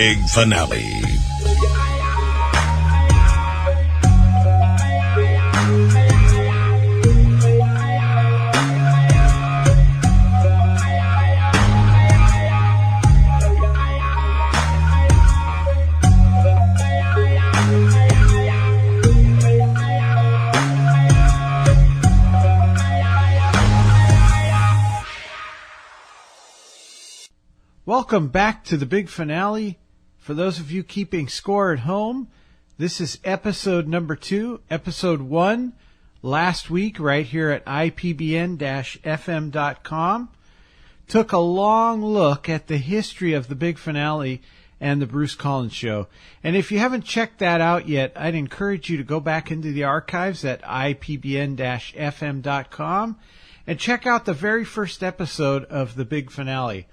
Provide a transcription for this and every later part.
big finale. Welcome back to the big finale. For those of you keeping score at home, this is episode number 2. Episode 1, last week, right here at ipbn-fm.com, took a long look at the history of the big finale and the Bruce Collins Show. And if you haven't checked that out yet, I'd encourage you to go back into the archives at ipbn-fm.com and check out the very first episode of the big finale.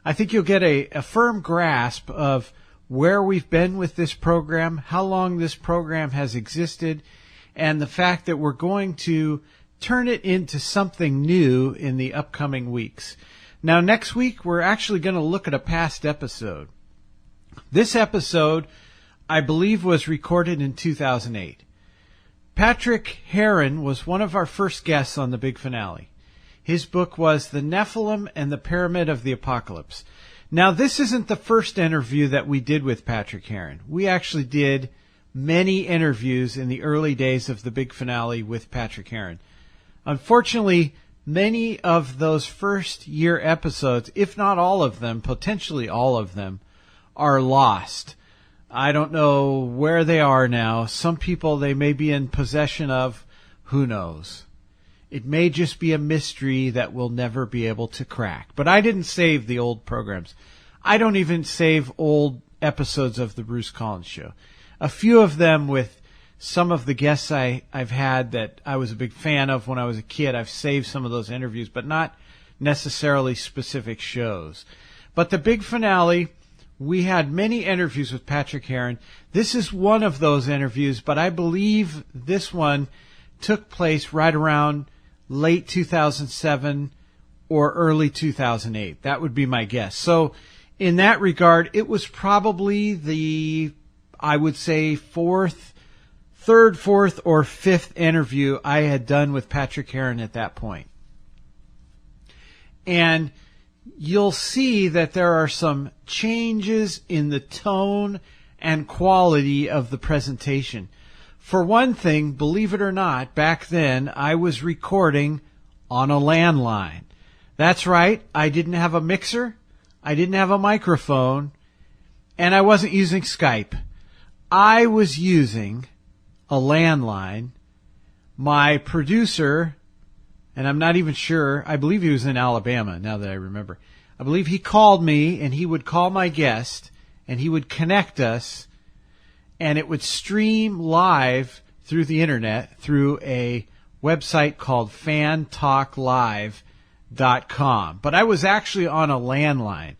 I think you'll get a firm grasp of where we've been with this program, how long this program has existed, and the fact that we're going to turn it into something new in the upcoming weeks. Now, next week, we're actually going to look at a past episode. This episode, I believe, was recorded in 2008. Patrick Heron was one of our first guests on the big finale. His book was The Nephilim and the Pyramid of the Apocalypse. Now, this isn't the first interview that we did with Patrick Heron. We actually did many interviews in the early days of the big finale with Patrick Heron. Unfortunately, many of those first year episodes, if not all of them, potentially all of them, are lost. I don't know where they are now. Some people they may be in possession of. Who knows? It may just be a mystery that we'll never be able to crack. But I didn't save the old programs. I don't even save old episodes of the Bruce Collins Show. A few of them with some of the guests I've had that I was a big fan of when I was a kid. I've saved some of those interviews, but not necessarily specific shows. But the big finale, we had many interviews with Patrick Heron. This is one of those interviews, but I believe this one took place right around late 2007 or early 2008. That would be my guess. So in that regard, it was probably the, I would say, third, fourth, or fifth interview I had done with Patrick Heron at that point. And you'll see that there are some changes in the tone and quality of the presentation. For one thing, believe it or not, back then I was recording on a landline. That's right, I didn't have a mixer, I didn't have a microphone, and I wasn't using Skype. I was using a landline. My producer, and I'm not even sure, I believe he was in Alabama, now that I remember. I believe he called me, and he would call my guest, and he would connect us, and it would stream live through the internet through a website called fantalklive.com. But I was actually on a landline.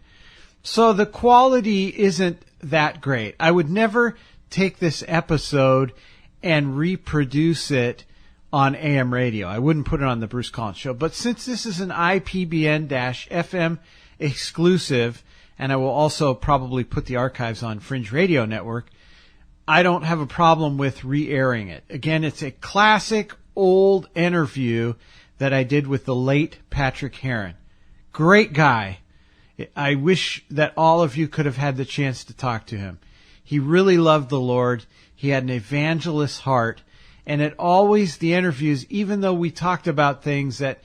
So the quality isn't that great. I would never take this episode and reproduce it on AM radio. I wouldn't put it on the Bruce Collins Show. But since this is an IPBN-FM exclusive, and I will also probably put the archives on Fringe Radio Network, I don't have a problem with re-airing it. Again, it's a classic old interview that I did with the late Patrick Heron. Great guy. I wish that all of you could have had the chance to talk to him. He really loved the Lord. He had an evangelist's heart. And at always the interviews, even though we talked about things that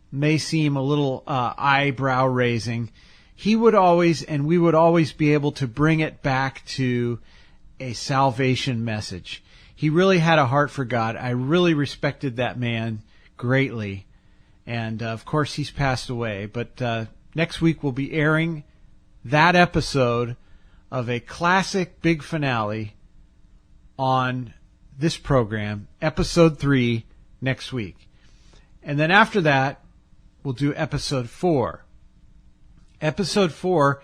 may seem a little eyebrow raising, he would always, and we would always be able to bring it back to a salvation message. He really had a heart for God. I really respected that man greatly. And, of course, he's passed away. But next week we'll be airing that episode of a classic big finale on this program, episode 3, next week. And then after that, we'll do episode 4. Episode 4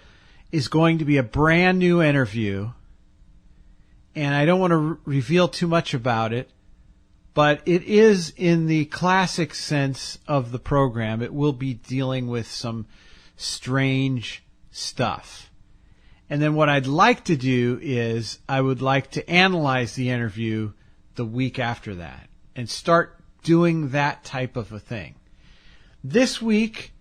is going to be a brand new interview. And I don't want to reveal too much about it, but it is in the classic sense of the program. It will be dealing with some strange stuff. And then what I'd like to do is I would like to analyze the interview the week after that and start doing that type of a thing. This week,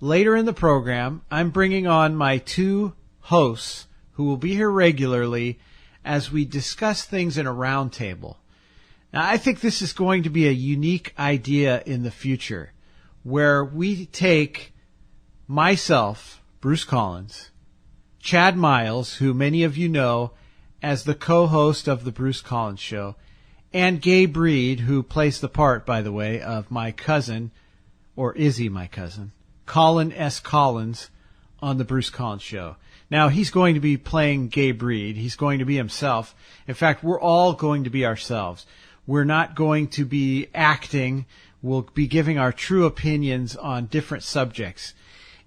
later in the program, I'm bringing on my two hosts who will be here regularly as we discuss things in a roundtable. Now, I think this is going to be a unique idea in the future where we take myself, Bruce Collins, Chad Miles, who many of you know as the co-host of the Bruce Collins Show, and Gabe Reed, who plays the part, by the way, of my cousin, or is he my cousin, Colin S. Collins on the Bruce Collins Show. Now, he's going to be playing Gabe Reed. He's going to be himself. In fact, we're all going to be ourselves. We're not going to be acting. We'll be giving our true opinions on different subjects.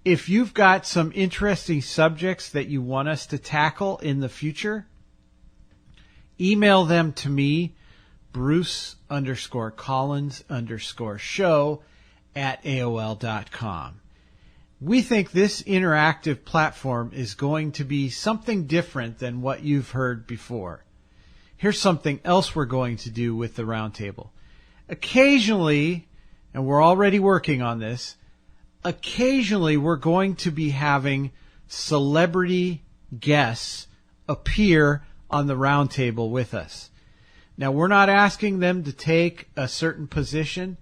If you've got some interesting subjects that you want us to tackle in the future, email them to me, Bruce_Collins_show@AOL.com. We think this interactive platform is going to be something different than what you've heard before. Here's something else we're going to do with the roundtable. Occasionally, and we're already working on this, occasionally we're going to be having celebrity guests appear on the roundtable with us. Now, we're not asking them to take a certain position.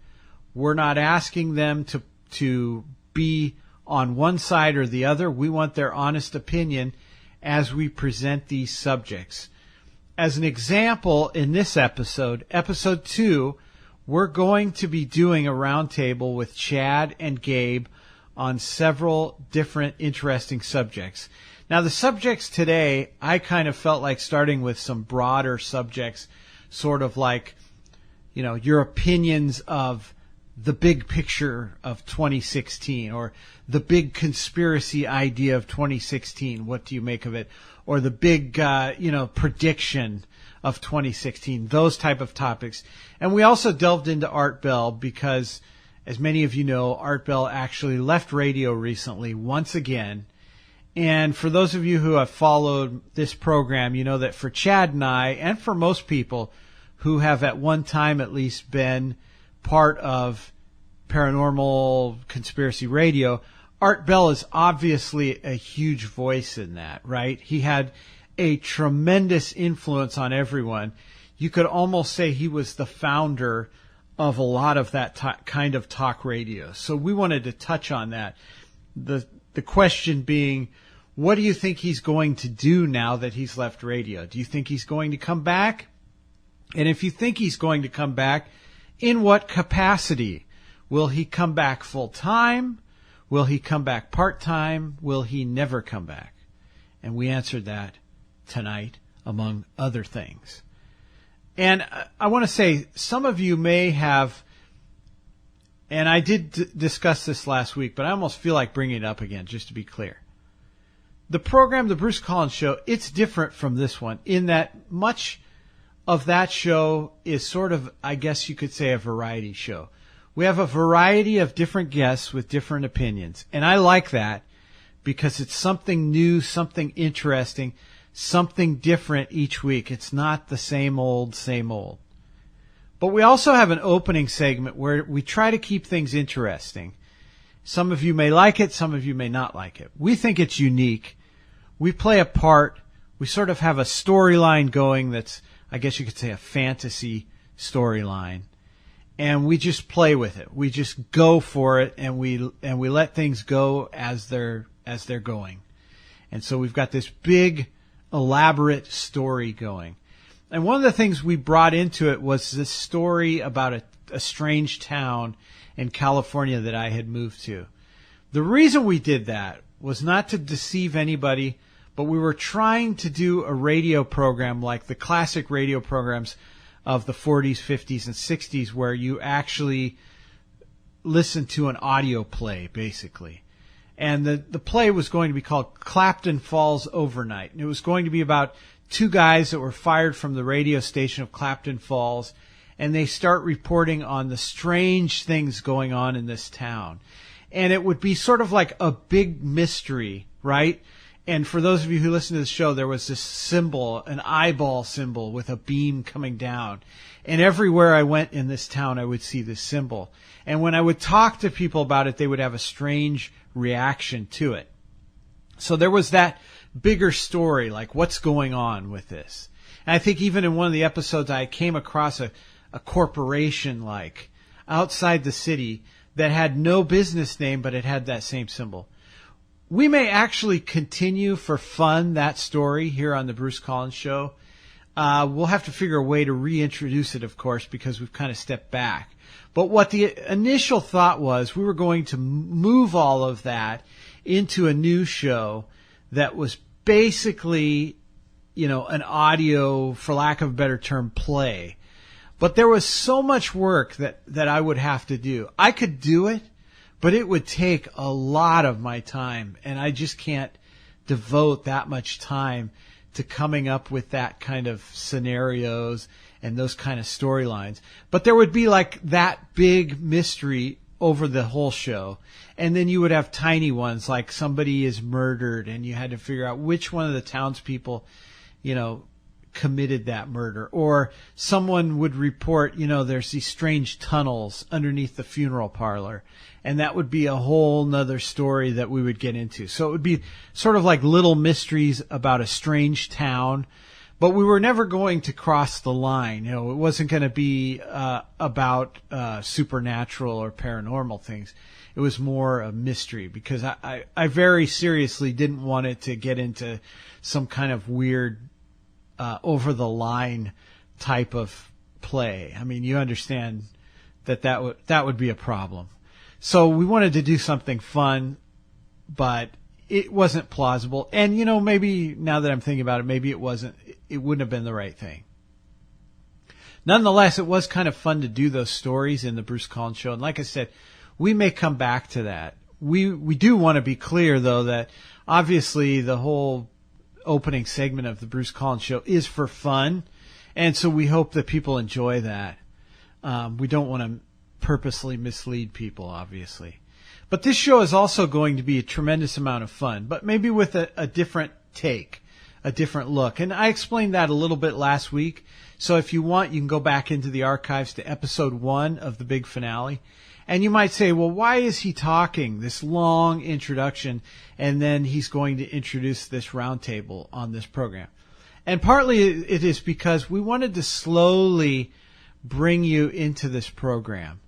We're not asking them to be on one side or the other. We want their honest opinion as we present these subjects. As an example, in this episode, episode 2, we're going to be doing a roundtable with Chad and Gabe on several different interesting subjects. Now, the subjects today, I kind of felt like starting with some broader subjects, sort of like, you know, your opinions of the big picture of 2016, or the big conspiracy idea of 2016. What do you make of it? Or the big, prediction of 2016, those type of topics. And we also delved into Art Bell because, as many of you know, Art Bell actually left radio recently once again. And for those of you who have followed this program, you know that for Chad and I, and for most people who have at one time at least been part of Paranormal Conspiracy Radio, Art Bell is obviously a huge voice in that, right? He had a tremendous influence on everyone. You could almost say he was the founder of a lot of that kind of talk radio. So we wanted to touch on that. The question being, what do you think he's going to do now that he's left radio? Do you think he's going to come back? And if you think he's going to come back, in what capacity? Will he come back full-time? Will he come back part-time? Will he never come back? And we answered that tonight, among other things. And I want to say, some of you may have, and I did discuss this last week, but I almost feel like bringing it up again, just to be clear. The program, The Bruce Collins Show, it's different from this one in that much of that show is sort of, I guess you could say, a variety show. We have a variety of different guests with different opinions. And I like that because it's something new, something interesting, something different each week. It's not the same old, same old. But we also have an opening segment where we try to keep things interesting. Some of you may like it, some of you may not like it. We think it's unique. We play a part. We sort of have a storyline going that's, I guess you could say, a fantasy storyline. And we just play with it. We just go for it, and we let things go as they're going. And so we've got this big, elaborate story going. And one of the things we brought into it was this story about a strange town in California that I had moved to. The reason we did that was not to deceive anybody, but we were trying to do a radio program like the classic radio programs of the 40s, 50s, and 60s, where you actually listen to an audio play, basically. And the play was going to be called Clapton Falls Overnight. And it was going to be about two guys that were fired from the radio station of Clapton Falls, and they start reporting on the strange things going on in this town. And it would be sort of like a big mystery, right? And for those of you who listen to the show, there was this symbol, an eyeball symbol with a beam coming down. And everywhere I went in this town, I would see this symbol. And when I would talk to people about it, they would have a strange reaction to it. So there was that bigger story, like what's going on with this. And I think even in one of the episodes, I came across a corporation like outside the city that had no business name, but it had that same symbol. We may actually continue for fun that story here on the Bruce Collins Show. We'll have to figure a way to reintroduce it, of course, because we've kind of stepped back. But what the initial thought was, we were going to move all of that into a new show that was basically, an audio, for lack of a better term, play. But there was so much work that I would have to do. I could do it, but it would take a lot of my time, and I just can't devote that much time to coming up with that kind of scenarios and those kind of storylines. But there would be like that big mystery over the whole show. And then you would have tiny ones, like somebody is murdered and you had to figure out which one of the townspeople, committed that murder. Or someone would report, there's these strange tunnels underneath the funeral parlor. And that would be a whole nother story that we would get into. So it would be sort of like little mysteries about a strange town. But we were never going to cross the line. It wasn't going to be about supernatural or paranormal things. It was more a mystery, because I very seriously didn't want it to get into some kind of weird over-the-line type of play. I mean, you understand that would be a problem. So we wanted to do something fun, but it wasn't plausible. And, maybe now that I'm thinking about it, maybe it wouldn't have been the right thing. Nonetheless, it was kind of fun to do those stories in the Bruce Collins Show. And like I said, we may come back to that. We do want to be clear, though, that obviously the whole opening segment of the Bruce Collins Show is for fun. And so we hope that people enjoy that. We don't want to purposely mislead people, obviously. But this show is also going to be a tremendous amount of fun, but maybe with a different take, a different look. And I explained that a little bit last week. So if you want, you can go back into the archives to episode 1 of the big finale. And you might say, well, why is he talking this long introduction and then he's going to introduce this roundtable on this program? And partly it is because we wanted to slowly bring you into this program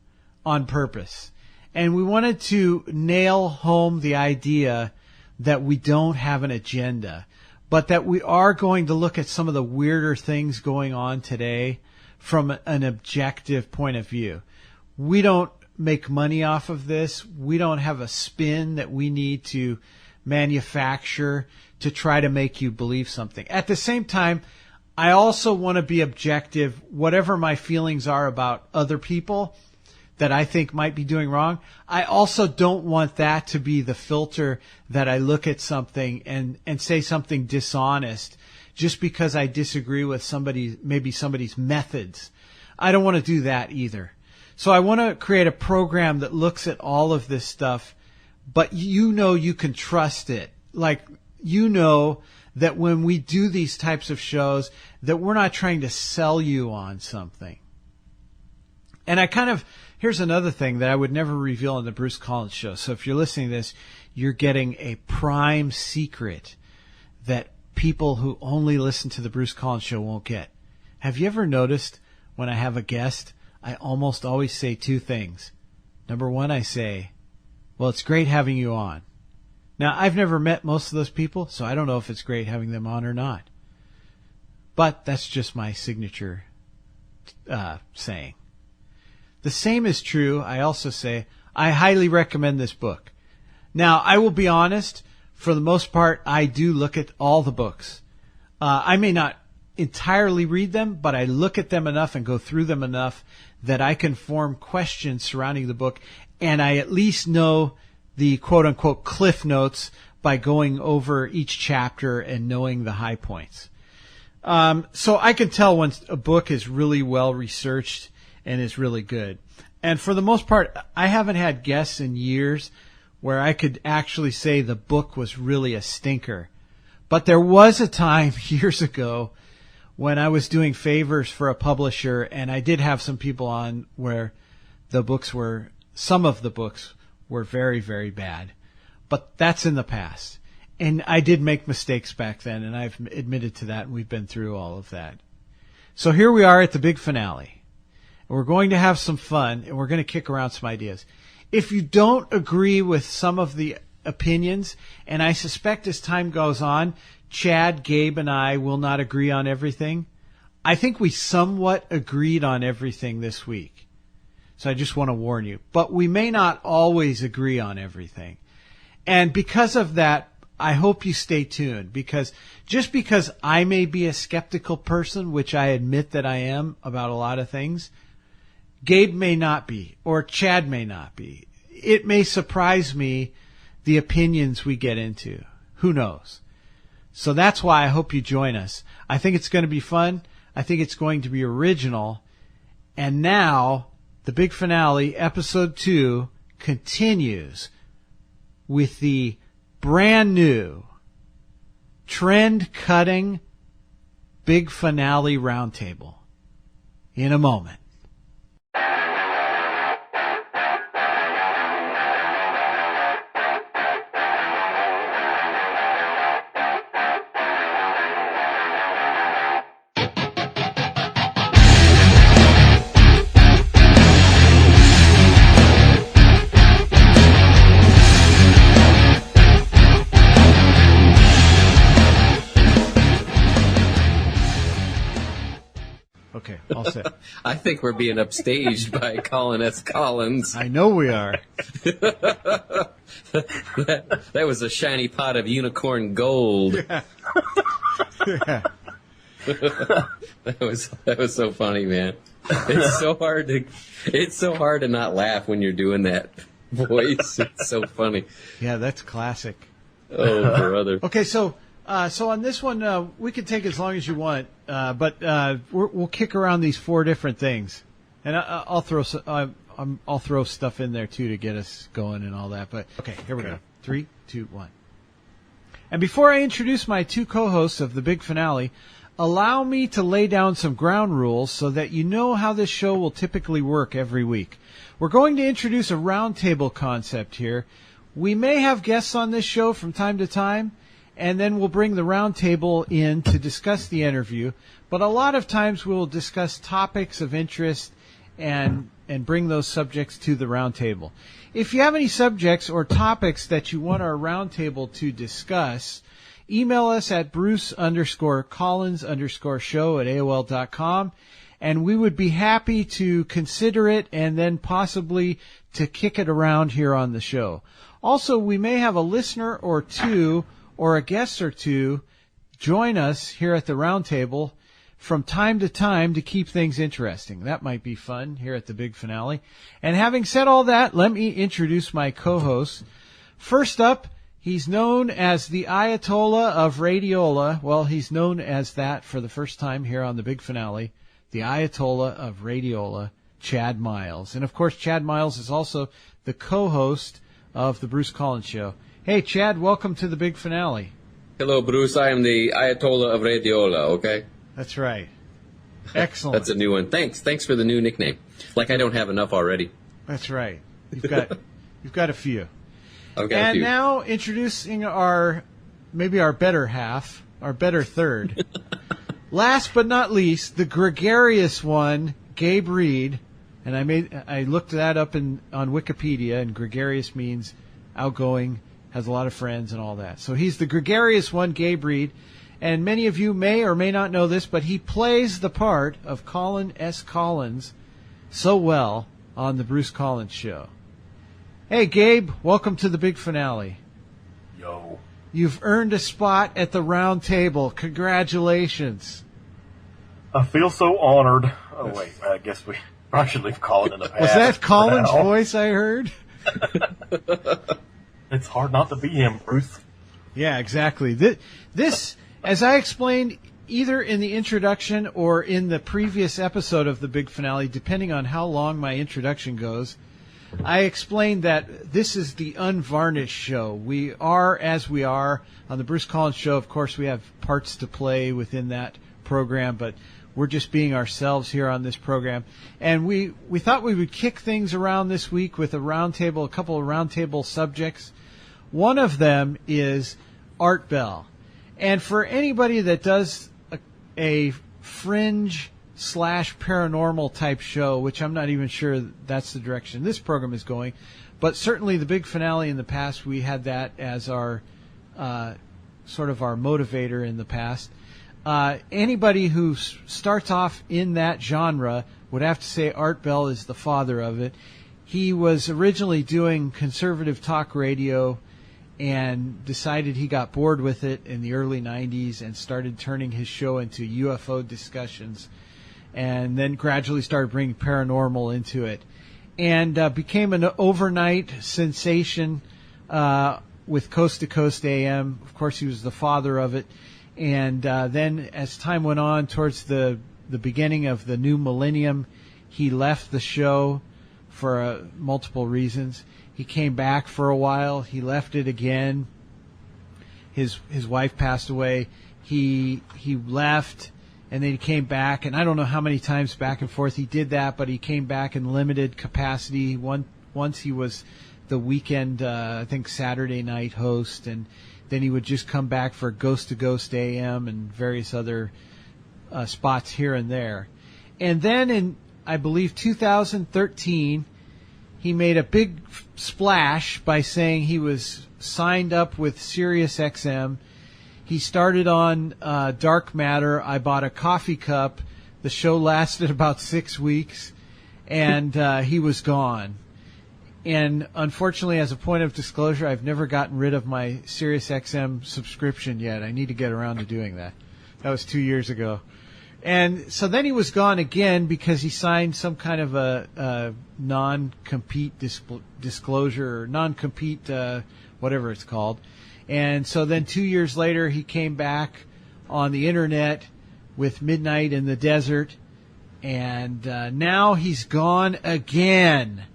on purpose. And we wanted to nail home the idea that we don't have an agenda, but that we are going to look at some of the weirder things going on today from an objective point of view. We don't make money off of this. We don't have a spin that we need to manufacture to try to make you believe something. At the same time, I also want to be objective. Whatever my feelings are about other people that I think might be doing wrong, I also don't want that to be the filter that I look at something and say something dishonest just because I disagree with maybe somebody's methods. I don't want to do that either. So I want to create a program that looks at all of this stuff, but you can trust it. Like, that when we do these types of shows, that we're not trying to sell you on something. And here's another thing that I would never reveal on the Bruce Collins Show. So if you're listening to this, you're getting a prime secret that people who only listen to the Bruce Collins Show won't get. Have you ever noticed when I have a guest, I almost always say 2 things. Number 1, I say, well, it's great having you on. Now, I've never met most of those people, so I don't know if it's great having them on or not. But that's just my signature saying. The same is true. I also say, I highly recommend this book. Now, I will be honest, for the most part, I do look at all the books. I may not entirely read them, but I look at them enough and go through them enough that I can form questions surrounding the book, and I at least know the quote-unquote cliff notes by going over each chapter and knowing the high points. So I can tell when a book is really well researched and is really good. And for the most part, I haven't had guests in years where I could actually say the book was really a stinker. But there was a time years ago when I was doing favors for a publisher, and I did have some people on where some of the books were very, very bad. But that's in the past. And I did make mistakes back then, and I've admitted to that, and we've been through all of that. So here we are at the big finale. And we're going to have some fun, and we're going to kick around some ideas. If you don't agree with some of the opinions, and I suspect as time goes on, Chad, Gabe, and I will not agree on everything. I think we somewhat agreed on everything this week. So I just want to warn you. But we may not always agree on everything. And because of that, I hope you stay tuned, because just because I may be a skeptical person, which I admit that I am about a lot of things, Gabe may not be, or Chad may not be. It may surprise me the opinions we get into. Who knows? So that's why I hope you join us. I think it's going to be fun. I think it's going to be original. And now, the big finale, episode 2, continues with the brand new, trend-cutting big finale roundtable in a moment. Okay, all set. I think we're being upstaged by Colin S. Collins. I know we are. That was a shiny pot of unicorn gold. Yeah. Yeah. That was so funny, man. It's so hard to not laugh when you're doing that voice. It's so funny. Yeah, that's classic. Oh, brother. Okay, so on this one, we can take as long as you want, but we'll kick around these 4 different things, and I'll throw stuff in there too to get us going and all that. But okay, here we go. 3, 2, 1. And before I introduce my 2 co-hosts of the big finale, allow me to lay down some ground rules so that you know how this show will typically work every week. We're going to introduce a roundtable concept here. We may have guests on this show from time to time, and then we'll bring the roundtable in to discuss the interview. But a lot of times we'll discuss topics of interest and bring those subjects to the roundtable. If you have any subjects or topics that you want our roundtable to discuss, email us at bruce_collins_show@AOL.com, and we would be happy to consider it and then possibly to kick it around here on the show. Also, we may have a listener or 2 or a guest or 2 join us here at the roundtable from time to time to keep things interesting. That might be fun here at the big finale. And having said all that, let me introduce my co-hosts. First up, he's known as the Ayatollah of Radiola. Well, he's known as that for the first time here on the big finale. The Ayatollah of Radiola, Chad Miles. And of course, Chad Miles is also the co-host of the Bruce Collins Show. Hey, Chad, welcome to the big finale. Hello, Bruce. I am the Ayatollah of Radiola, okay? That's right. Excellent. That's a new one. Thanks for the new nickname. Like I don't have enough already. That's right. You've got a few. I've got and a few. now introducing our better half, our better third. Last but not least, the gregarious one, Gabe Reed. And I looked that up on Wikipedia, and gregarious means outgoing, has a lot of friends and all that. So he's the gregarious one, Gabe Reed. And many of you may or may not know this, but he plays the part of Colin S. Collins so well on the Bruce Collins Show. Hey, Gabe, welcome to the big finale. Yo. You've earned a spot at the round table. Congratulations. I feel so honored. Oh, wait, I guess we probably should leave Colin in the past. Was that Colin's voice I heard? It's hard not to be him, Bruce. Yeah, exactly. This, as I explained either in the introduction or in the previous episode of the big finale, depending on how long my introduction goes, I explained that this is the unvarnished show. We are as we are. On the Bruce Collins Show, of course, we have parts to play within that program, but we're just being ourselves here on this program. And we thought we would kick things around this week with a couple of roundtable subjects. One of them is Art Bell. And for anybody that does a fringe / paranormal type show, which I'm not even sure that's the direction this program is going, but certainly the big finale in the past, we had that as our sort of our motivator in the past. Anybody who starts off in that genre would have to say Art Bell is the father of it. He was originally doing conservative talk radio and decided he got bored with it in the early 90s and started turning his show into UFO discussions, and then gradually started bringing paranormal into it, and became an overnight sensation with Coast to Coast AM. Of course, he was the father of it. And then as time went on towards the beginning of the new millennium, he left the show for multiple reasons. He came back for a while. He left it again. His wife passed away. He left, and then he came back. And I don't know how many times back and forth he did that, but he came back in limited capacity. Once he was the weekend, I think Saturday night host, and then he would just come back for Ghost to Ghost AM and various other spots here and there. And then in, I believe, 2013, he made a big splash by saying he was signed up with Sirius XM. He started on Dark Matter. I bought a coffee cup. The show lasted about 6 weeks, and he was gone. And unfortunately, as a point of disclosure, I've never gotten rid of my SiriusXM subscription yet. I need to get around to doing that. That was 2 years ago. And so then he was gone again because he signed some kind of a non-compete disclosure, or non-compete, whatever it's called. And so then 2 years later, he came back on the internet with Midnight in the Desert. And now he's gone again.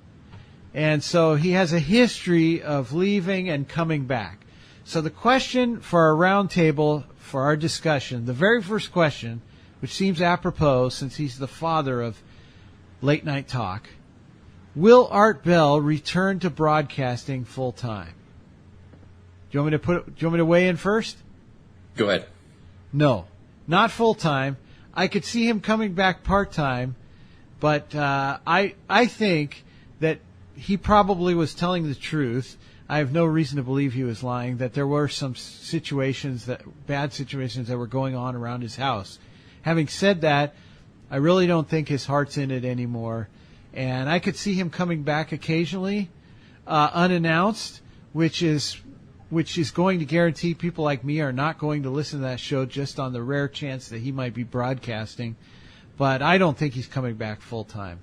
And so he has a history of leaving and coming back. So the question for our roundtable, for our discussion, the very first question, which seems apropos since he's the father of late night talk, will Art Bell return to broadcasting full time? Do you want me to weigh in first? Go ahead. No, not full time. I could see him coming back part time, but I think that he probably was telling the truth. I have no reason to believe he was lying, that there were some bad situations that were going on around his house. Having said that, I really don't think his heart's in it anymore. And I could see him coming back occasionally, unannounced, which is going to guarantee people like me are not going to listen to that show just on the rare chance that he might be broadcasting. But I don't think he's coming back full time.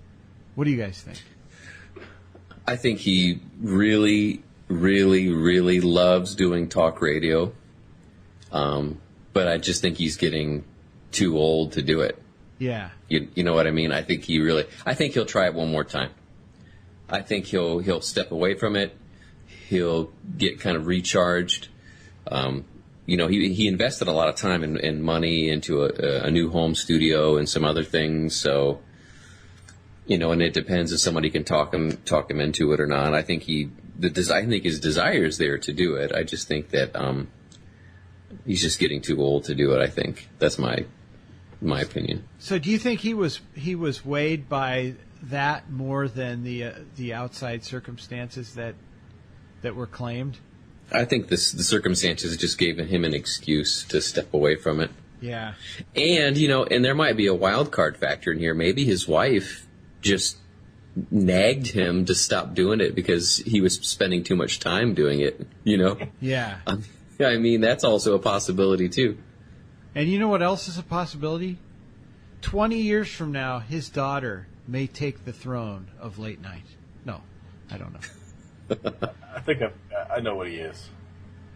What do you guys think? I think he really, really, really loves doing talk radio. But I just think he's getting too old to do it. Yeah. You know what I mean? I think he'll try it one more time. I think he'll step away from it. He'll get kind of recharged. He invested a lot of time and money into a new home studio and some other things. So, and it depends if somebody can talk him into it or not. I think his desire is there to do it. I just think that he's just getting too old to do it. I think that's my opinion. So, do you think he was weighed by that more than the outside circumstances that were claimed? I think the circumstances just gave him an excuse to step away from it. Yeah. And and there might be a wild card factor in here. Maybe his wife just nagged him to stop doing it because he was spending too much time doing it, Yeah. I mean, that's also a possibility, too. And you know what else is a possibility? 20 years from now, his daughter may take the throne of late night. No, I don't know. I think I know what he is.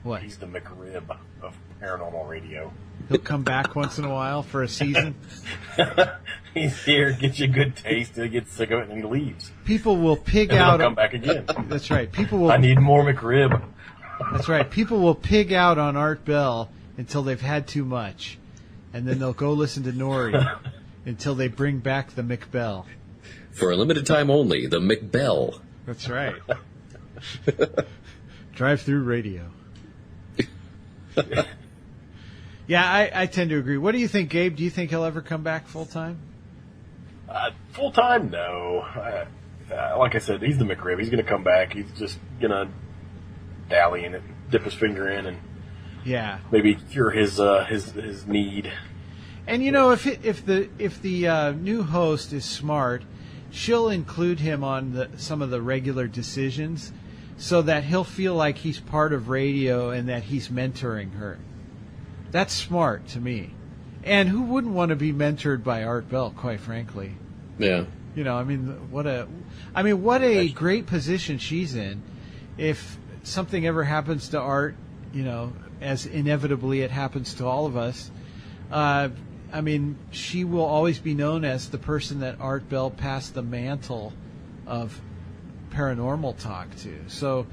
What? He's the McRib of paranormal radio. He'll come back once in a while for a season. He's here, gets you a good taste, and he gets sick of it, and he leaves. People will pig And out. he'll come back again. That's right. People will. I need more McRib. That's right. People will pig out on Art Bell until they've had too much, and then they'll go listen to Nori until they bring back the McBell. For a limited time only, the McBell. That's right. Drive-through radio. Yeah, I tend to agree. What do you think, Gabe? Do you think he'll ever come back full-time? Full-time, no. Like I said, he's the McRib. He's going to come back. He's just going to dally in it, dip his finger in, and maybe cure his need. And you know, if the new host is smart, she'll include him on some of the regular decisions, so that he'll feel like he's part of radio and that he's mentoring her. That's smart to me. And who wouldn't want to be mentored by Art Bell, quite frankly? Yeah. You know, what a great position she's in. If something ever happens to Art, you know, as inevitably it happens to all of us, she will always be known as the person that Art Bell passed the mantle of paranormal talk to. So,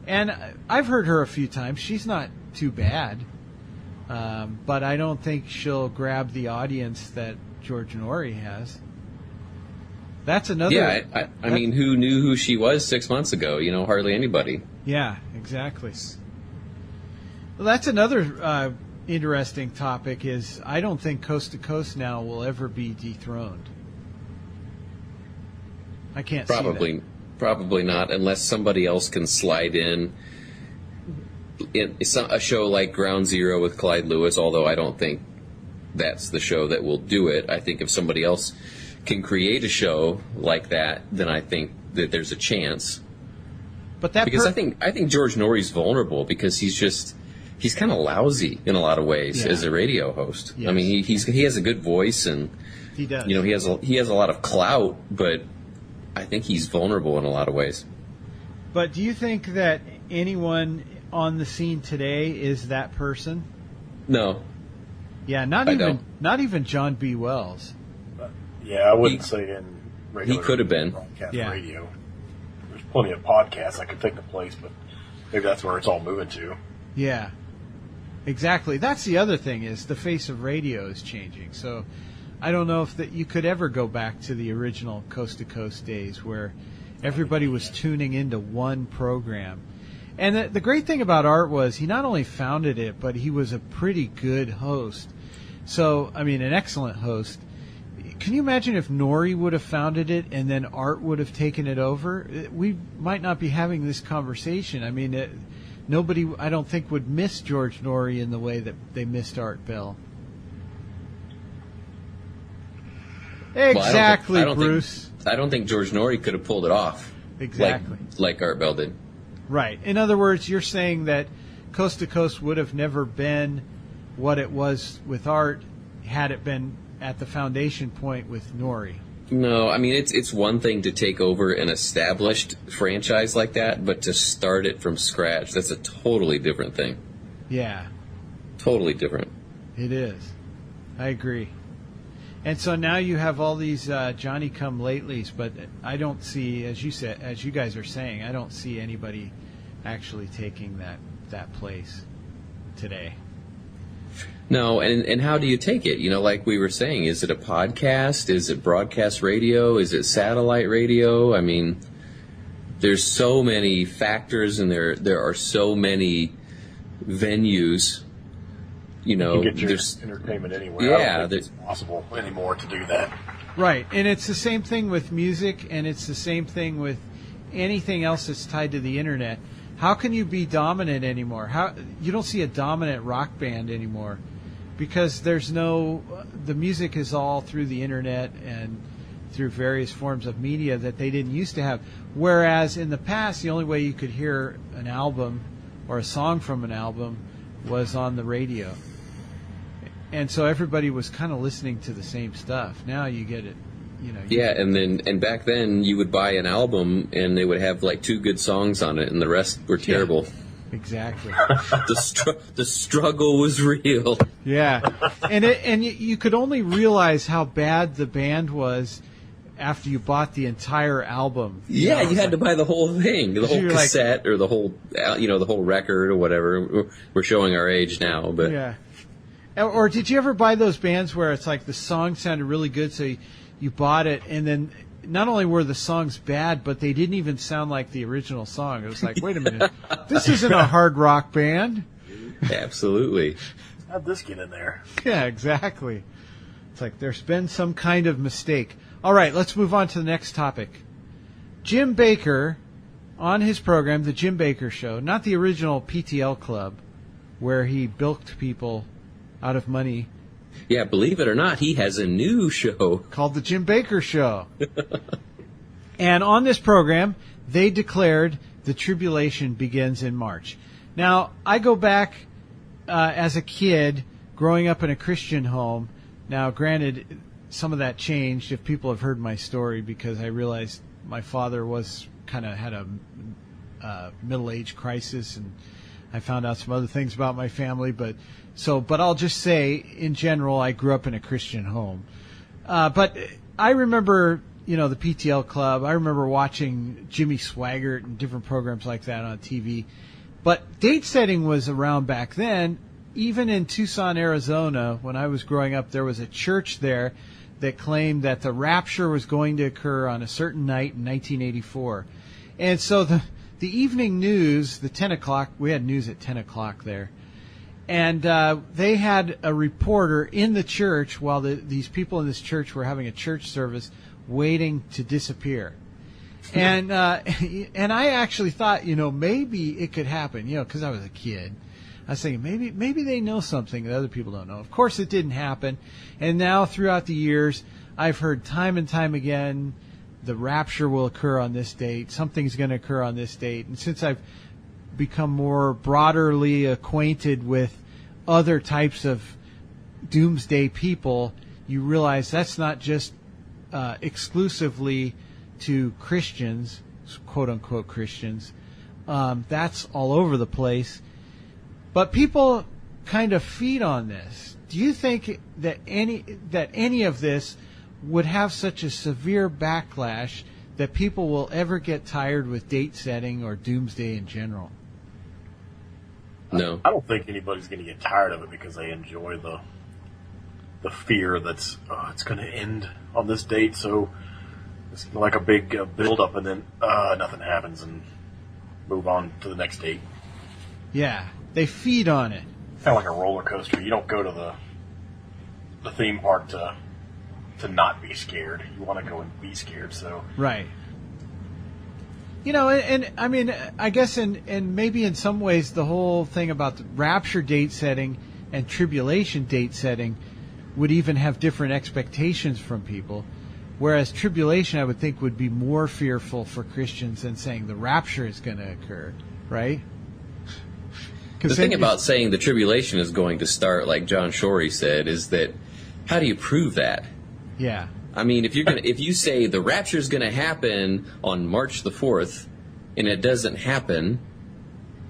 and I've heard her a few times. She's not too bad. But I don't think she'll grab the audience that George Norrie has. That's another... Yeah, I mean, who knew who she was 6 months ago? You know, hardly anybody. Yeah, exactly. Well, that's another interesting topic is I don't think Coast to Coast now will ever be dethroned. I can't see that. Probably not, unless somebody else can slide in a show like Ground Zero with Clyde Lewis, although I don't think that's the show that will do it. I think if somebody else can create a show like that, then I think that there's a chance. But that because I think George Norrie's vulnerable because he's kind of lousy in a lot of ways as a radio host. Yes. I mean, he has a good voice and he does. You know, he has a lot of clout, but I think he's vulnerable in a lot of ways. But do you think that anyone on the scene today is that person? No. Yeah, not even John B. Wells. Yeah, I wouldn't say in regular he could have been broadcast radio. There's plenty of podcasts that could take the place, but maybe that's where it's all moving to. Yeah, exactly. That's the other thing is the face of radio is changing. So I don't know if that you could ever go back to the original Coast to Coast days where everybody was tuning into one program. And the great thing about Art was he not only founded it, but he was a pretty good host. So, I mean, an excellent host. Can you imagine if Norrie would have founded it and then Art would have taken it over? We might not be having this conversation. I mean, nobody, I don't think, would miss George Norrie in the way that they missed Art Bell. Exactly, Bruce. I don't think George Norrie could have pulled it off. Exactly. Like Art Bell did. Right. In other words, you're saying that Coast to Coast would have never been what it was with Art had it been at the foundation point with Norrie. No, I mean, it's one thing to take over an established franchise like that, but to start it from scratch, that's a totally different thing. Yeah. Totally different. It is. I agree. And so now you have all these Johnny-come-latelys, but I don't see, as you guys are saying, I don't see anybody actually taking that place today. No, and how do you take it? You know, like we were saying, is it a podcast? Is it broadcast radio? Is it satellite radio? I mean, there's so many factors, and there are so many venues. You know, you can get your entertainment anywhere. Yeah, I don't think it's possible anymore to do that. Right, and it's the same thing with music, and it's the same thing with anything else that's tied to the internet. How can you be dominant anymore? You don't see a dominant rock band anymore because the music is all through the internet and through various forms of media that they didn't used to have. Whereas in the past, the only way you could hear an album or a song from an album was on the radio. And so everybody was kind of listening to the same stuff. Now you get it, you know. Yeah, and back then you would buy an album and they would have like 2 good songs on it and the rest were terrible. Exactly. The struggle was real. Yeah, and you could only realize how bad the band was after you bought the entire album. You had to buy the whole thing, the whole cassette, or the whole record or whatever. We're showing our age now, but yeah. Or did you ever buy those bands where it's like the song sounded really good, so you bought it, and then not only were the songs bad, but they didn't even sound like the original song. It was like, wait a minute, this isn't a hard rock band. Absolutely. How'd this get in there? Yeah, exactly. It's like there's been some kind of mistake. All right, let's move on to the next topic. Jim Bakker, on his program, The Jim Bakker Show, not the original PTL Club, where he bilked people out of money. Yeah, believe it or not, he has a new show called The Jim Bakker Show. And on this program, they declared the tribulation begins in March. Now, I go back as a kid growing up in a Christian home. Now, granted, some of that changed if people have heard my story, because I realized my father had a middle-age crisis, and I found out some other things about my family, but I'll just say, in general, I grew up in a Christian home. But I remember, the PTL Club. I remember watching Jimmy Swaggart and different programs like that on TV. But date setting was around back then. Even in Tucson, Arizona, when I was growing up, there was a church there that claimed that the rapture was going to occur on a certain night in 1984. And so the evening news, the 10 o'clock, we had news at 10 o'clock there. And they had a reporter in the church while these people in this church were having a church service waiting to disappear. And I actually thought, maybe it could happen, because I was a kid. I was thinking maybe they know something that other people don't know. Of course, it didn't happen. And now throughout the years, I've heard time and time again, the rapture will occur on this date. Something's going to occur on this date. And since I've become more broadly acquainted with other types of doomsday people, you realize that's not just exclusively to Christians, quote unquote Christians. That's all over the place. But people kind of feed on this. Do you think that any of this would have such a severe backlash that people will ever get tired with date setting or doomsday in general? No. I don't think anybody's going to get tired of it because they enjoy the fear that's it's going to end on this date. So it's like a big build-up, and then nothing happens, and move on to the next date. Yeah, they feed on it. Kind of like a roller coaster. You don't go to the theme park to not be scared. You want to go and be scared. So right. And I mean, I guess, and maybe in some ways, the whole thing about the rapture date setting and tribulation date setting would even have different expectations from people. Whereas tribulation, I would think, would be more fearful for Christians than saying the rapture is going to occur, right? The thing about saying the tribulation is going to start, like John Shorey said, is that how do you prove that? Yeah. I mean, if you say the rapture is going to happen on March the 4th, and it doesn't happen,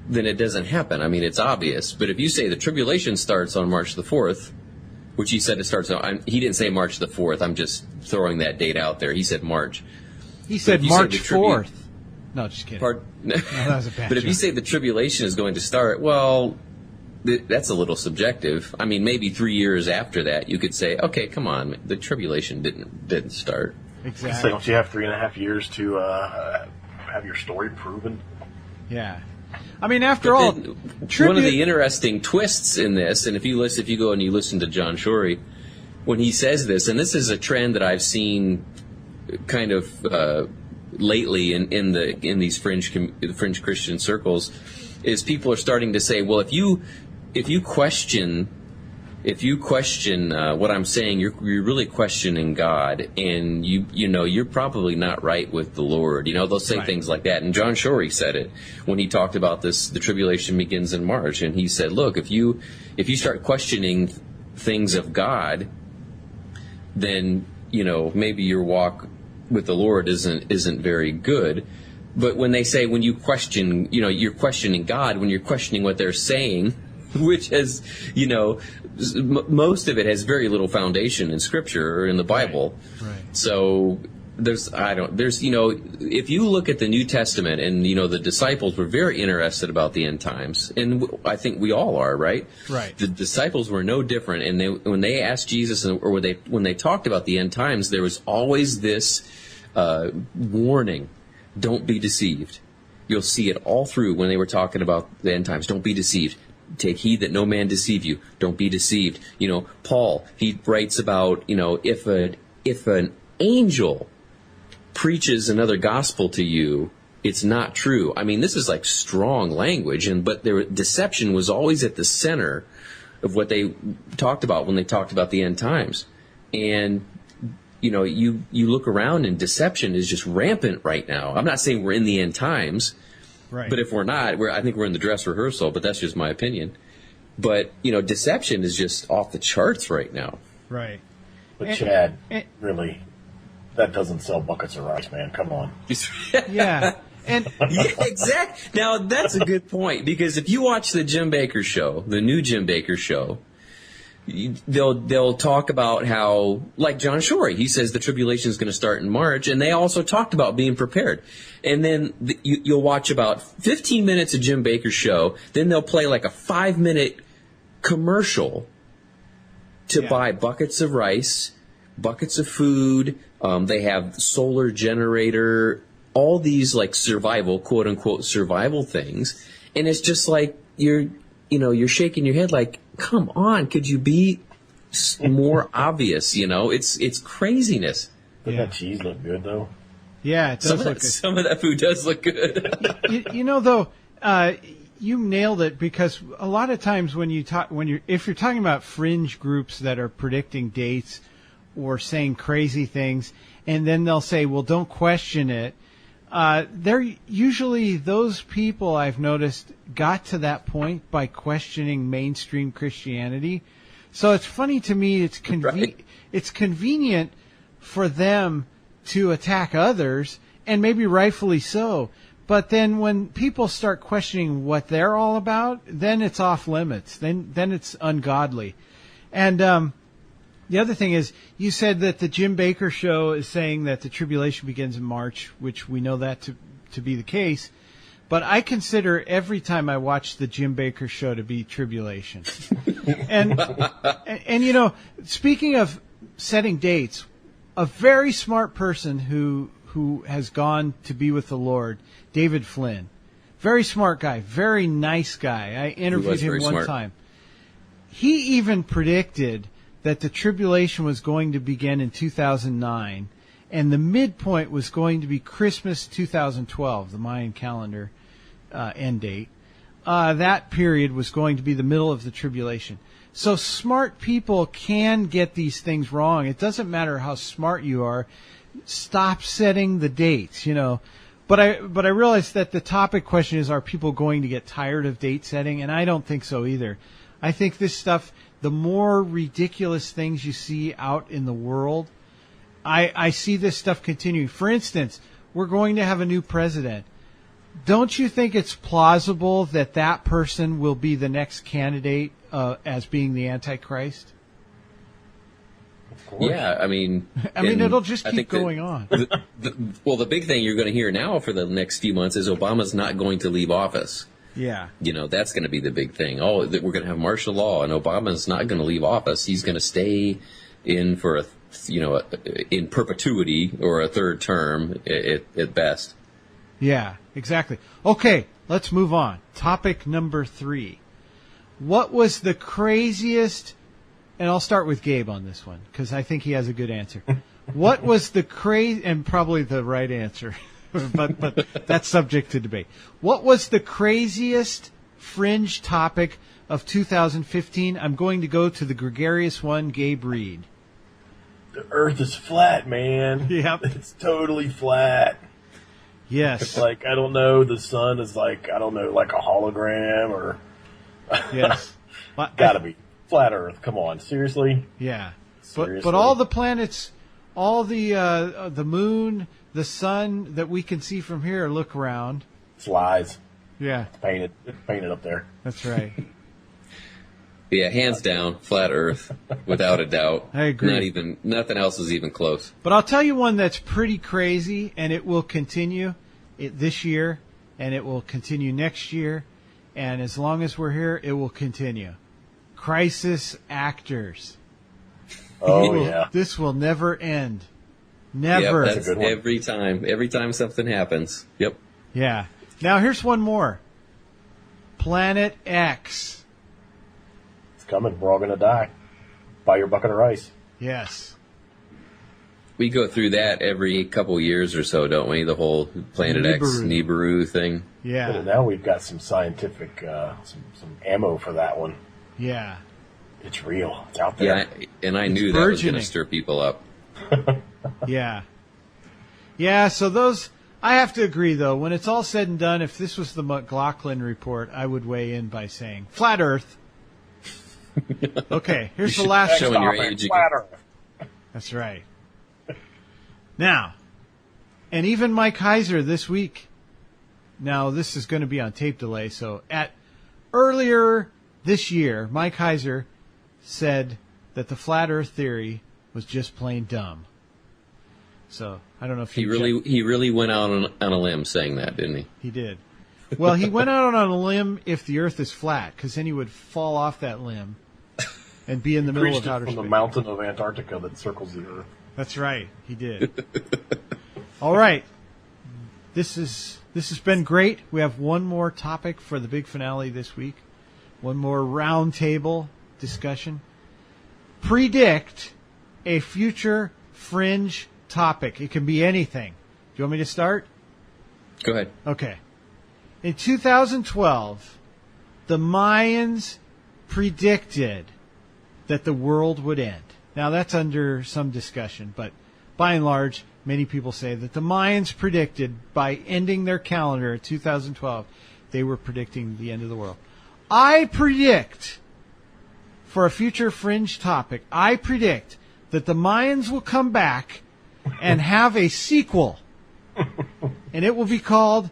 then it doesn't happen. I mean, it's obvious. But if you say the tribulation starts on March the 4th, which he said it starts on, he didn't say March the 4th. I'm just throwing that date out there. He said March. He said March 4th. No, just kidding. No, that was a bad But if you say the tribulation is going to start, well, that's a little subjective. I mean, maybe 3 years after that, you could say, okay, come on, the tribulation didn't start. Exactly. So don't you have 3.5 years to have your story proven? Yeah. I mean, after all, one of the interesting twists in this, and if you go and you listen to John Shorey, when he says this, and this is a trend that I've seen kind of lately in these fringe Christian circles, is people are starting to say, well, if you question what I'm saying, you're really questioning God, and you're probably not right with the Lord. They'll say things like that. And John Shorey said it when he talked about this. The tribulation begins in March, and he said, look, if you start questioning things of God, then maybe your walk with the Lord isn't very good. But when they say, when you question, you're questioning God, when you're questioning what they're saying, which has, most of it has very little foundation in Scripture or in the Bible. Right. So if you look at the New Testament and, the disciples were very interested about the end times, and I think we all are, right? Right. The disciples were no different, and when they asked Jesus, or when they talked about the end times, there was always this warning: don't be deceived. You'll see it all through when they were talking about the end times. Don't be deceived. Take heed that no man deceive you. Don't be deceived. Paul, he writes about, if an angel preaches another gospel to you, it's not true. I mean, this is like strong language, but their deception was always at the center of what they talked about when they talked about the end times. And you look around and deception is just rampant right now. I'm not saying we're in the end times, Right. but if we're not, I think we're in the dress rehearsal, but that's just my opinion. But, deception is just off the charts right now. Right. But Chad, really, that doesn't sell buckets of rice, man. Come on. Yeah. And yeah, exactly. Now, that's a good point, because if you watch the Jim Bakker show, the new Jim Bakker show, they'll talk about how, like John Shorey, he says the tribulation is going to start in March, and they also talked about being prepared. And then you'll watch about 15 minutes of Jim Bakker's show, then they'll play like a 5-minute commercial to buy buckets of rice, buckets of food. They have solar generator, all these like survival, quote unquote, survival things. And it's just like you're shaking your head like, come on, could you be more obvious? It's craziness. Doesn't that cheese look good though? yeah, it does look good. Some of that food does look good. Though, you nailed it, because a lot of times if you're talking about fringe groups that are predicting dates or saying crazy things, and then they'll say, well, don't question it. They're usually, those people, I've noticed, got to that point by questioning mainstream Christianity. So it's funny to me, it's convenient for them to attack others, and maybe rightfully so. But then when people start questioning what they're all about, then it's off limits. Then it's ungodly. And the other thing is, you said that the Jim Bakker show is saying that the tribulation begins in March, which we know that to be the case. But I consider every time I watch the Jim Bakker show to be tribulation. and speaking of setting dates, a very smart person who has gone to be with the Lord, David Flynn, very smart guy, very nice guy. I interviewed him one time. He even predicted that the tribulation was going to begin in 2009, and the midpoint was going to be Christmas 2012, the Mayan calendar end date. That period was going to be the middle of the tribulation. So smart people can get these things wrong. It doesn't matter how smart you are. Stop setting the dates, But I realize that the topic question is, are people going to get tired of date setting? And I don't think so either. I think this stuff, the more ridiculous things you see out in the world, I see this stuff continuing. For instance, we're going to have a new president. Don't you think it's plausible that that person will be the next candidate as being the Antichrist? Yeah, I mean, it'll just keep going on. The big thing you're going to hear now for the next few months is Obama's not going to leave office. Yeah. That's going to be the big thing. Oh, that we're going to have martial law, and Obama's not going to leave office. He's going to stay in for in perpetuity or a third term at best. Yeah, exactly. Okay, let's move on. Topic number 3. What was the craziest, and I'll start with Gabe on this one, because I think he has a good answer. What was the and probably the right answer, but that's subject to debate. What was the craziest fringe topic of 2015? I'm going to go to the gregarious one, Gabe Reed. The Earth is flat, man. Yep. It's totally flat. Yes. It's like, I don't know, the sun is like, I don't know, like a hologram or... Yes. Gotta be. Flat Earth, come on, seriously? Yeah. Seriously? But all the planets, all the moon, the sun that we can see from here, look around. It's lies. Yeah, It's painted up there. that's right. Yeah, hands down, flat Earth, without a doubt. I agree. Nothing else is even close. But I'll tell you one that's pretty crazy, and it will continue this year, and it will continue next year, and as long as we're here, it will continue. Crisis actors. Oh, yeah. This will never end. Never. Yep, that's every time something happens. Yep. Yeah. Now here's one more. Planet X. It's coming. We're all going to die. Buy your bucket of rice. Yes. We go through that every couple years or so, don't we? The whole Planet X Nibiru thing. Yeah. But now we've got some scientific, some ammo for that one. Yeah. It's real. It's out there. Yeah, and I knew that was going to stir people up. Yeah. Yeah, so those... I have to agree, though. When it's all said and done, if this was the McLaughlin report, I would weigh in by saying, flat Earth. Okay, here's the last showing your age again. That's right. Now, and even Mike Heiser this week, now this is going to be on tape delay, so earlier this year, Mike Heiser said that the flat Earth theory was just plain dumb. So I don't know if he really went out on a limb saying that, didn't he? He did. Well, he went out on a limb if the Earth is flat, because then he would fall off that limb and be in the middle of outer space. From the mountain of Antarctica that circles the Earth. That's right. He did. All right. This has been great. We have one more topic for the big finale this week. One more roundtable discussion. Predict a future fringe topic. It can be anything. Do you want me to start? Go ahead. Okay. In 2012, the Mayans predicted that the world would end. Now, that's under some discussion, but by and large, many people say that the Mayans predicted by ending their calendar in 2012, they were predicting the end of the world. I predict, for a future fringe topic, I predict that the Mayans will come back and have a sequel, and it will be called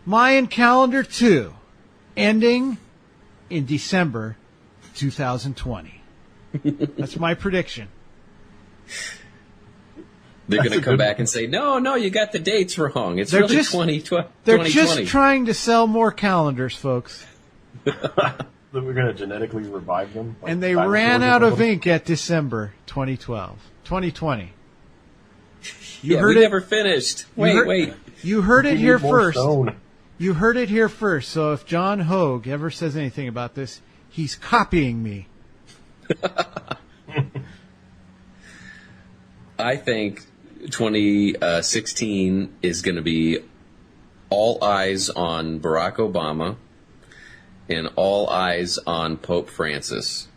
Mayan Calendar 2, ending in December 2020. That's my prediction. They're going to come back and say, no, you got the dates wrong. It's really 2020. They're just trying to sell more calendars, folks. That we're going to genetically revive them. And they ran out of ink at December 2020. We never finished. Wait. You heard it here first. You heard it here first. So if John Hogue ever says anything about this, he's copying me. I think 2016 is going to be all eyes on Barack Obama and all eyes on Pope Francis.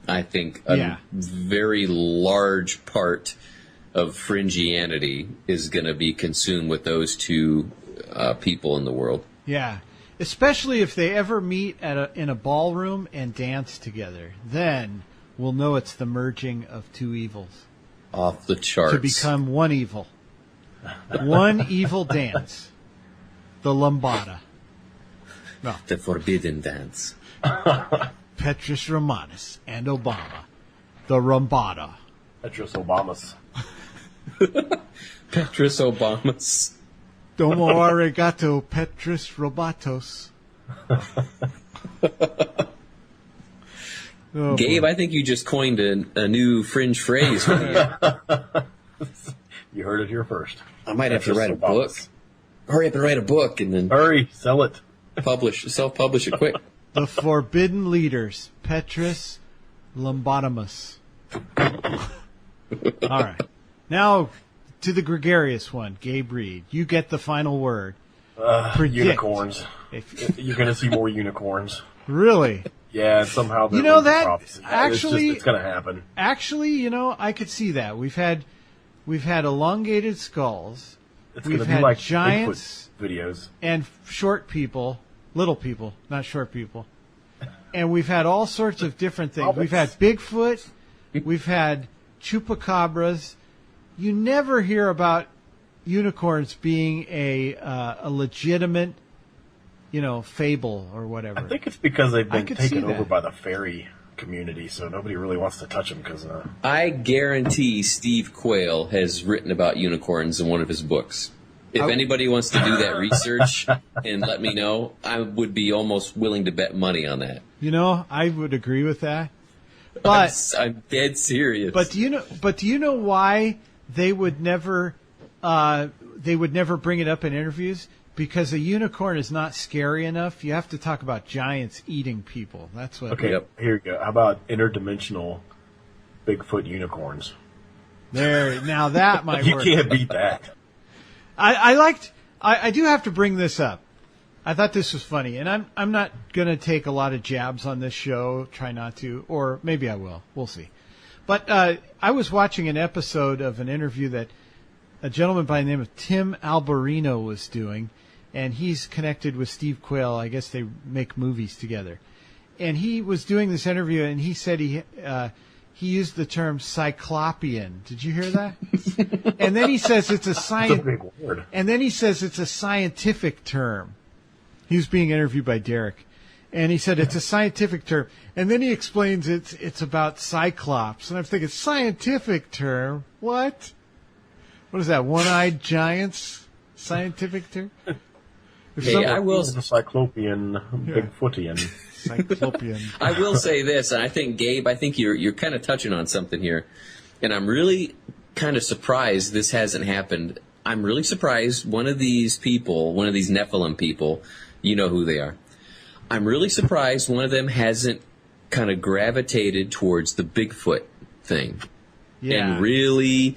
I think a very large part of fringianity is going to be consumed with those two people in the world. Yeah, especially if they ever meet in a ballroom and dance together. Then we'll know it's the merging of two evils. Off the charts. To become one evil. One evil dance. The lambada. No. The forbidden dance. Petrus Romanus and Obama. The lambada. Petrus Obamas. Petrus Obamas. Domo arigato, Petrus Robatos. Oh, Gabe, boy. I think you just coined a new fringe phrase. You heard it here first. I might have to write a book. Hurry up and write a book and then hurry, sell it. Self-publish it quick. The Forbidden Leaders, Petrus Lambadamus. All right. Now to the gregarious one, Gabe Reed. You get the final word. Unicorns. You're going to see more unicorns. Really? Yeah, somehow you know that actually it's going to happen. Actually, I could see that. We've had elongated skulls. We've had like giants videos and short people, little people, not short people. And we've had all sorts of different things. We've had Bigfoot. We've had chupacabras. You never hear about unicorns being a legitimate, fable or whatever. I think it's because they've been could see taken over that. by the fairy community, so nobody really wants to touch them because. I guarantee Steve Quayle has written about unicorns in one of his books. If anybody wants to do that research and let me know, I would be almost willing to bet money on that. I would agree with that. But I'm dead serious. But do you know why they would never bring it up in interviews? Because a unicorn is not scary enough. You have to talk about giants eating people. That's what. Okay, here you go. How about interdimensional Bigfoot unicorns? There. Now that might You work. can't beat that. I do have to bring this up. I thought this was funny, and I'm not going to take a lot of jabs on this show. Try not to, or maybe I will. We'll see. But I was watching an episode of an interview that a gentleman by the name of Tim Alberino was doing, and he's connected with Steve Quayle. I guess they make movies together. And he was doing this interview, and he said he used the term cyclopean. Did you hear that? And then he says it's a That's a big word. And then he says it's a scientific term. He was being interviewed by Derek, and he said it's a scientific term. And then he explains it's about cyclops. And I'm thinking, scientific term? What? What is that? One-eyed giants? Scientific term? Hey, I will. The Cyclopean, Bigfootian. Cyclopean. I will say this, and I think Gabe, you're kind of touching on something here, and I'm really kind of surprised this hasn't happened. I'm really surprised one of these Nephilim people, you know who they are. I'm really surprised one of them hasn't kind of gravitated towards the Bigfoot thing, and really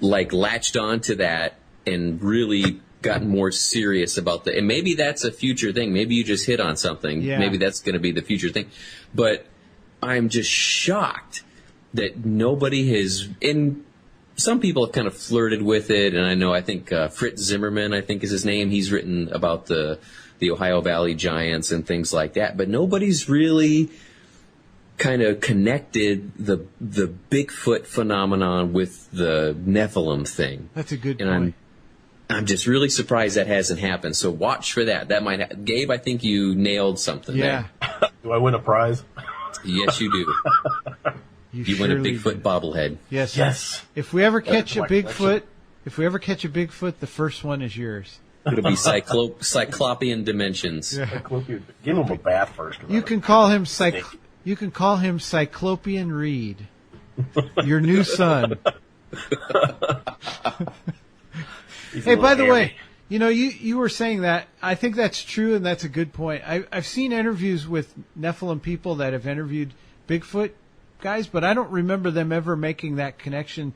latched onto that and really gotten more serious about and maybe that's a future thing. Maybe you just hit on something. Yeah. Maybe that's going to be the future thing. But I'm just shocked that nobody has. And some people have kind of flirted with it. And I think Fritz Zimmerman, I think is his name. He's written about the Ohio Valley Giants and things like that. But nobody's really kind of connected the Bigfoot phenomenon with the Nephilim thing. That's a good And point. I'm just really surprised that hasn't happened. So watch for that. That might Gabe, I think you nailed something there. Do I win a prize? Yes, you do. You win a surely Bigfoot do. bobblehead. Yes. Yes. If we ever catch a my collection. Bigfoot, the first one is yours. It'll be Cyclopean dimensions. Cyclopean. Give him a bath first. You can call him Cyclopean Reed, your new son. Hey, by the way, you were saying that. I think that's true, and that's a good point. I've seen interviews with Nephilim people that have interviewed Bigfoot guys, but I don't remember them ever making that connection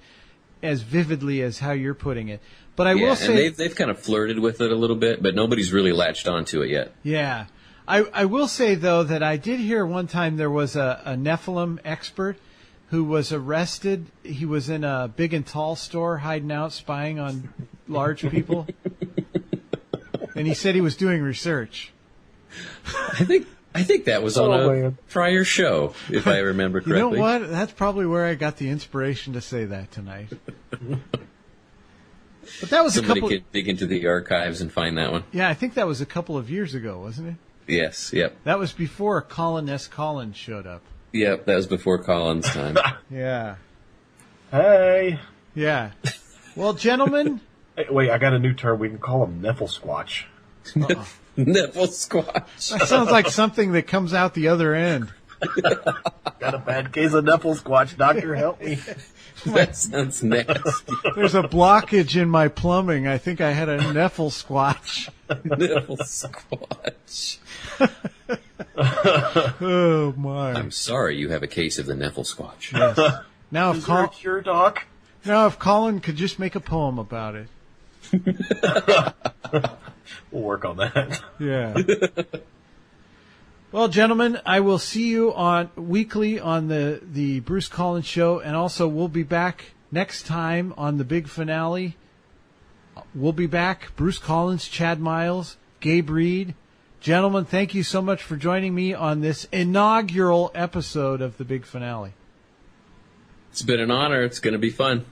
as vividly as how you're putting it. But I will say they've kind of flirted with it a little bit, but nobody's really latched onto it yet. Yeah. I will say, though, that I did hear one time there was a Nephilim expert who was arrested. He was in a Big and Tall store hiding out, spying on large people. And he said he was doing research. I think that was on a prior show, if I remember correctly. You know what? That's probably where I got the inspiration to say that tonight. But that was Somebody could dig into the archives and find that one. Yeah, I think that was a couple of years ago, wasn't it? Yes, yep. That was before Colin S. Collins showed up. Yep, that was before Colin's time. Yeah. Hey. Yeah. Well, gentlemen. Hey, wait, I got a new term. We can call him Nephil Squatch. Nipple squatch. That sounds like something that comes out the other end. Got a bad case of Nephil Squatch. Doctor, help me. That sounds nasty. There's a blockage in my plumbing. I think I had a Nephil squatch. Nipple squatch. Oh, my. I'm sorry you have a case of the Neffel squatch. Yes. Now, Is there a cure, Doc? if Colin could just make a poem about it. We'll work on that. Yeah. Well, gentlemen, I will see you weekly on the Bruce Collins Show, and also we'll be back next time on the big finale. We'll be back. Bruce Collins, Chad Miles, Gabe Reed. Gentlemen, thank you so much for joining me on this inaugural episode of the big finale. It's been an honor. It's going to be fun.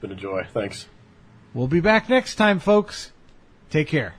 Been a joy. Thanks. We'll be back next time, folks. Take care.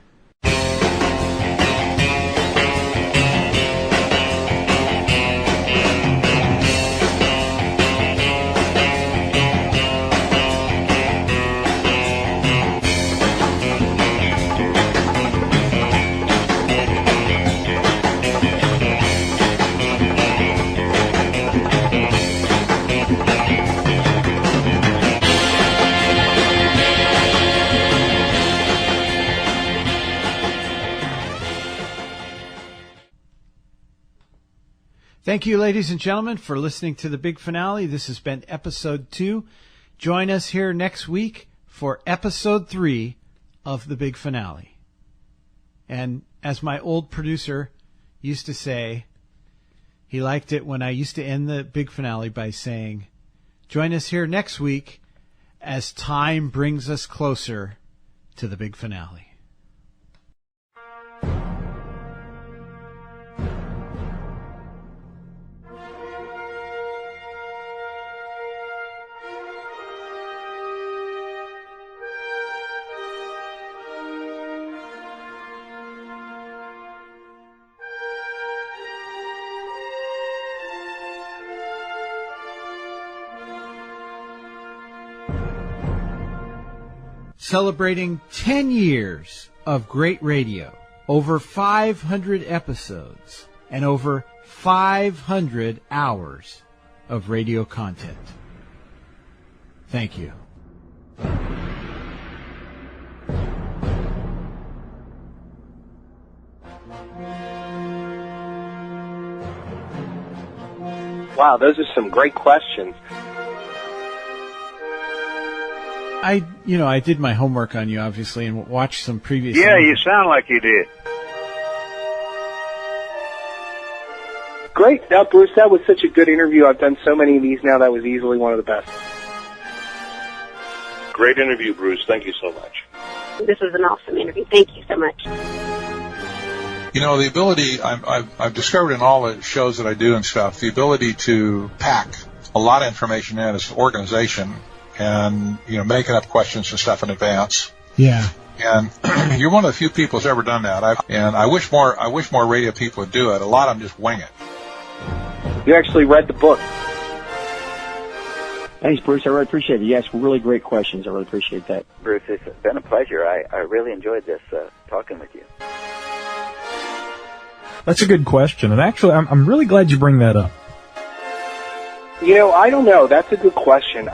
Thank you, ladies and gentlemen, for listening to the big finale. This has been episode 2. Join us here next week for episode 3 of the big finale. And as my old producer used to say, he liked it when I used to end the big finale by saying, join us here next week as time brings us closer to the big finale. Celebrating 10 years of great radio, over 500 episodes, and over 500 hours of radio content. Thank you. Wow, those are some great questions. I did my homework on you, obviously, and watched some previous... Yeah, you sound like you did. Great. Now, Bruce, that was such a good interview. I've done so many of these now. That was easily one of the best. Great interview, Bruce. Thank you so much. This was an awesome interview. Thank you so much. You know, the ability, I've discovered in all the shows that I do and stuff, the ability to pack a lot of information in as an organization and, making up questions and stuff in advance. Yeah. And you're one of the few people who's ever done that. I wish more radio people would do it. A lot of them just wing it. You actually read the book. Thanks, Bruce. I really appreciate it. You asked really great questions. I really appreciate that. Bruce, it's been a pleasure. I really enjoyed this, talking with you. That's a good question. And actually, I'm really glad you bring that up. I don't know. That's a good question.